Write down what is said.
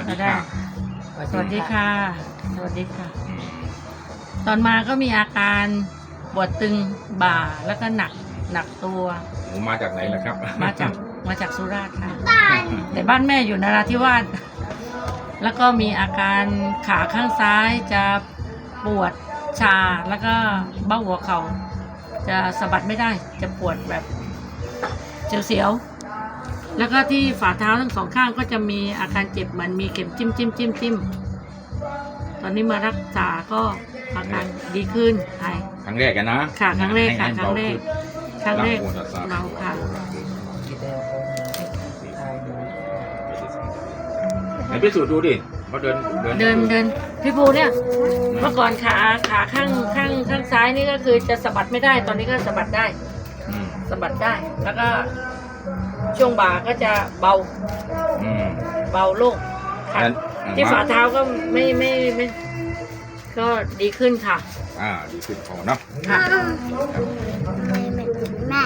ดีค่ะ สวัสดีค่ะ สวัสดีค่ะ ตอนมาก็มีอาการปวดตึงบ่าแล้วก็หนักตัว หนูมาจากไหนล่ะครับ มาจากสุราษฎร์ค่ะ แต่บ้านแม่อยู่นราธิวาส แล้วก็มีอาการขาข้างซ้ายจะปวดชาแล้วก็เบ้าหัวเข่าจะสะบัดไม่ได้จะปวดแบบเสียวๆแล้วก็ที่ฝ่าเท้าทั้งสองข้างก็จะมีอาการเจ็บเหมือนมีเข็มจิ้มตอนนี้มารักษาก็อาการดีขึ้นหาย ครั้งแรกกันนะ ค่ะครั้งแรกค่ะ ให้ ครั้งแรกเมาค่ะ ไหนพิสูจน์ดูดิเขาเดิน พี่ภูเนี่ยเมื่อก่อนขาข้างซ้ายนี่ก็คือจะสะบัดไม่ได้ ตอนนี้ก็สะบัดได้ อืม สะบัดได้ แล้วก็ช่วงบ่าก็จะเบา อืม เบาโล่งค่ะ แล้ว ที่ฝ่าเท้าก็ไม่ก็ดีขึ้นค่ะ ดีขึ้นพอเนาะ ค่ะ แม่